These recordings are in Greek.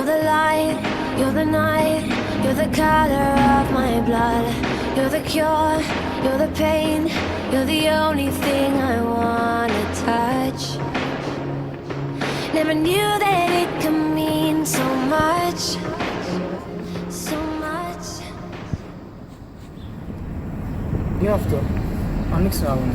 You're the light, you're the night, you're the color of my blood. You're the cure, you're the pain, you're the only thing I wanna touch. Never knew that it could mean so much, so much. Τι είναι αυτό? Ανοίξε να δούμε.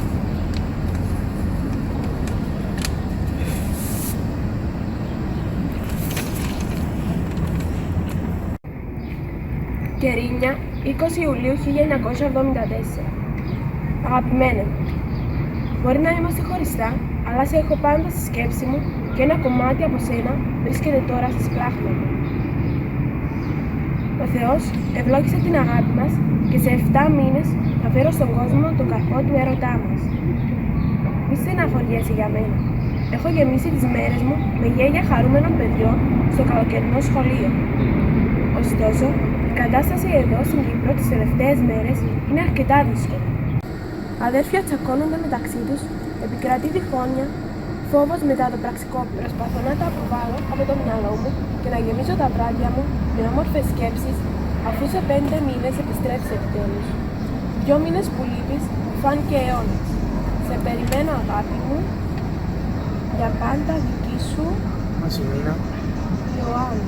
Κερίνια, 20 Ιουλίου 1974. Αγαπημένα μου, μπορεί να είμαστε χωριστά, αλλά σε έχω πάντα στη σκέψη μου και ένα κομμάτι από σένα βρίσκεται τώρα στη σπλάχνα μου. Ο Θεός ευλόγησε την αγάπη μας και σε 7 μήνες θα φέρω στον κόσμο τον καρπό του έρωτά μας. Μη στεναχωριέσαι για μένα. Έχω γεμίσει τις μέρες μου με γέλια χαρούμενων παιδιών στο καλοκαιρινό σχολείο. Ωστόσο, η κατάσταση εδώ στην Κύπρο τις τελευταίες μέρες είναι αρκετά δύσκολη. Αδέρφια τσακώνονται μεταξύ τους, επικρατεί διχόνοια, φόβος μετά το πραξικό. Προσπαθώ να τα αποβάλω από το μυαλό μου και να γεμίζω τα βράδια μου με όμορφες σκέψεις, αφού σε 5 μήνες επιστρέψει επιτέλους. 2 μήνες που λείπεις φάνηκε αιώνας. Σε περιμένω, αγάπη μου, για πάντα δική σου, Ασημίνα. Ιωάννη.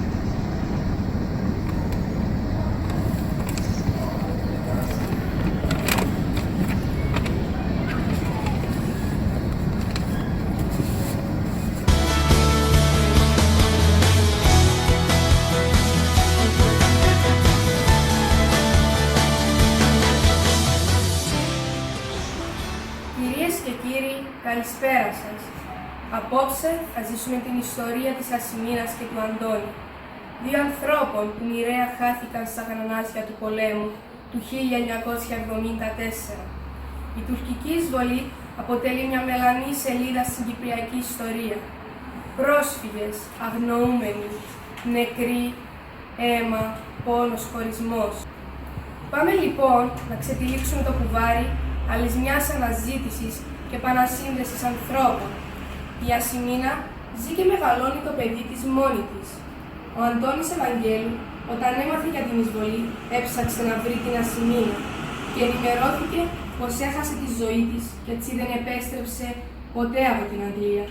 Κυρίες και κύριοι, καλησπέρα σας. Απόψε θα ζήσουμε την ιστορία της Ασημίνας και του Αντώνη, δύο ανθρώπων που μοιραία χάθηκαν στα γρανάζια του πολέμου του 1974. Η τουρκική εισβολή αποτελεί μια μελανή σελίδα στην κυπριακή ιστορία. Πρόσφυγες, αγνοούμενοι, νεκροί, αίμα, πόνος, χωρισμός. Πάμε λοιπόν να ξετυλίξουμε το κουβάρι άλλης μιας αναζήτησης και επανασύνδεσης ανθρώπων. Η Ασημίνα ζει και μεγαλώνει το παιδί της μόνη της. Ο Αντώνης Ευαγγέλου, όταν έμαθε για την εισβολή, έψαξε να βρει την Ασημίνα και ενημερώθηκε πως έχασε τη ζωή της και έτσι δεν επέστρεψε ποτέ από την Αγγλία.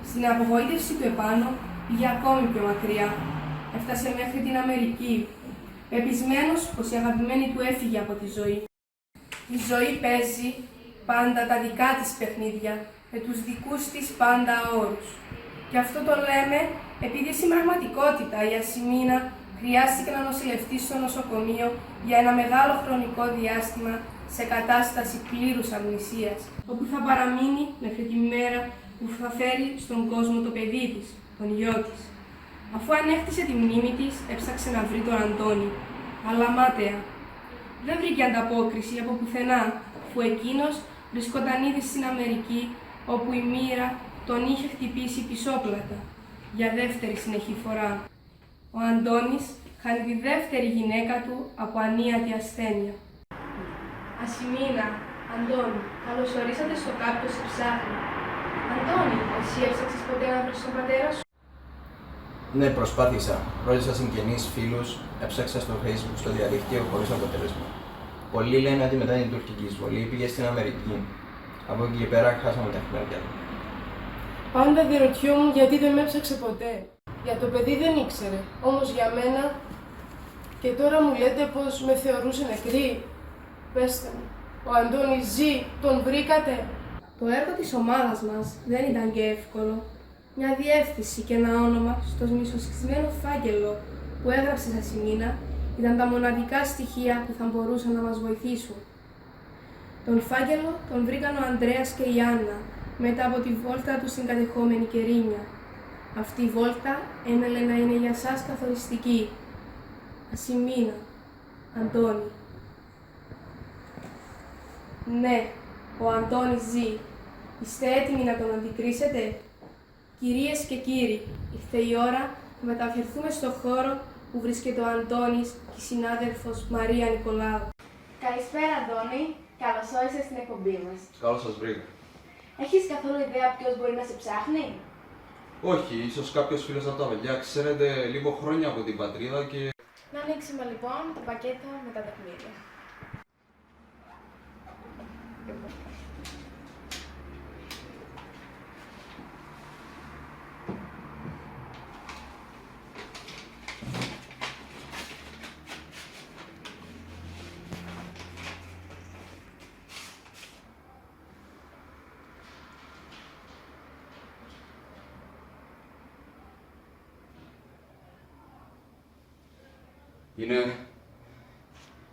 Στην απογοήτευση του επάνω πήγε ακόμη πιο μακριά. Έφτασε μέχρι την Αμερική, πεπισμένος πως η αγαπημένη του έφυγε από τη ζωή. Η ζωή παίζει πάντα τα δικά της παιχνίδια, με τους δικούς της πάντα όρους. Και αυτό το λέμε επειδή στην πραγματικότητα η Ασημίνα χρειάστηκε να νοσηλευτεί στο νοσοκομείο για ένα μεγάλο χρονικό διάστημα σε κατάσταση πλήρους αμνησίας, όπου θα παραμείνει μέχρι τη μέρα που θα φέρει στον κόσμο το παιδί της, τον γιο της. Αφού ανέκτησε τη μνήμη της, έψαξε να βρει τον Αντώνη, αλλά μάταια. Δεν βρήκε ανταπόκριση από πουθενά, αφού εκείνος βρισκόταν ήδη στην Αμερική, όπου η μοίρα τον είχε χτυπήσει πισόπλατα, για δεύτερη συνεχή φορά. Ο Αντώνης χάνει τη δεύτερη γυναίκα του από ανίατη ασθένεια. Ασημίνα, Αντώνη, καλώς ορίσατε στο Κάποιος σε ψάχνει. Αντώνη, εσύ έψαξες ποτέ να βρεις τον πατέρα σου? Ναι, προσπάθησα. Ρώτησα συγγενείς, φίλους, έψαξα στο Facebook, στο διαδίκτυο, χωρίς αποτέλεσμα. Πολλοί λένε ότι μετά την τουρκική εισβολή πήγε στην Αμερική. Από εκεί και πέρα χάσαμε τα χνάρια του. Πάντα διερωτιόμουν γιατί δεν με έψαξε ποτέ. Για το παιδί δεν ήξερε, όμως για μένα. Και τώρα μου λέτε πως με θεωρούσε νεκρή. Πέστε μου, ο Αντώνης ζει, τον βρήκατε? Το έργο της ομάδας μας δεν ήταν και εύκολο. Μια διεύθυνση και ένα όνομα στο μισοσχισμένο φάκελο που έγραψε η Ασημίνα ήταν τα μοναδικά στοιχεία που θα μπορούσαν να μας βοηθήσουν. Τον φάκελο τον βρήκαν ο Ανδρέας και η Άννα μετά από τη βόλτα του στην κατεχόμενη Κερίνια. Αυτή η βόλτα έμελε να είναι για σας καθοριστική. Ασημίνα, Αντώνη. Ναι, ο Αντώνης ζει. Είστε έτοιμοι να τον αντικρίσετε? Κυρίες και κύριοι, ήρθε η ώρα να μεταφερθούμε στο χώρο που βρίσκεται ο Αντώνης και η συνάδελφος Μαρία Νικολάου. Καλησπέρα, Αντώνη. Καλώς όρισες στην εκπομπή μας. Καλώς σας βρήκα. Έχεις καθόλου ιδέα ποιος μπορεί να σε ψάχνει? Όχι, ίσως κάποιος φίλος από τα παιδιά, ξέρετε, λίγο χρόνια από την πατρίδα και... Να ανοίξουμε λοιπόν το πακέτο με τα παιχνίδια.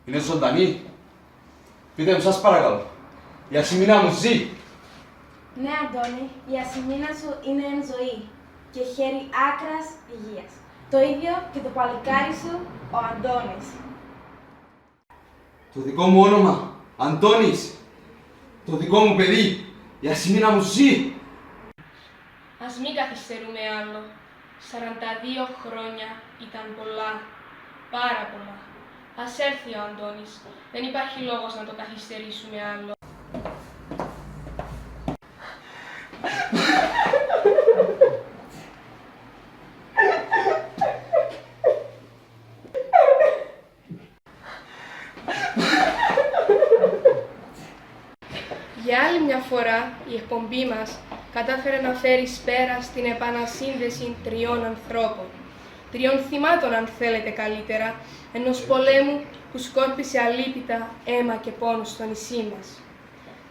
Είναι ζωντανή. Πείτε μου, σας παρακαλώ. Η Ασημίνα μου ζει. Ναι, Αντώνη, η Ασημίνα σου είναι εν ζωή και χέρι άκρας υγείας. Το ίδιο και το παλικάρι σου, ο Αντώνης. Το δικό μου όνομα, Αντώνης. Το δικό μου παιδί, η Ασημίνα μου ζει. Ας μην καθυστερούμε άλλο. 42 χρόνια ήταν πολλά. Πάρα πολλά. Ας έρθει ο Αντώνης. Δεν υπάρχει λόγος να το καθυστερήσουμε άλλο. Για άλλη μια φορά, η εκπομπή μας κατάφερε να φέρει πέρα στην επανασύνδεση τριών ανθρώπων. Τριών θυμάτων, αν θέλετε καλύτερα, ενός πολέμου που σκόρπισε αλίπητα αίμα και πόνο στο νησί μας.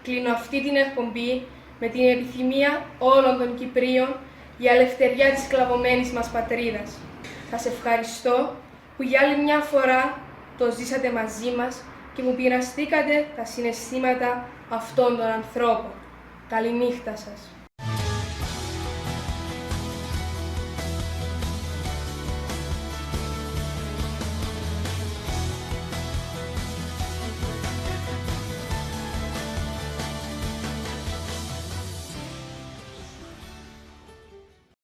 Κλείνω αυτή την εκπομπή με την επιθυμία όλων των Κυπρίων για ελευθεριά της σκλαβωμένης μας πατρίδας. Σας ευχαριστώ που για άλλη μια φορά το ζήσατε μαζί μας και μου πειραστήκατε τα συναισθήματα αυτών των ανθρώπων. Καληνύχτα σας.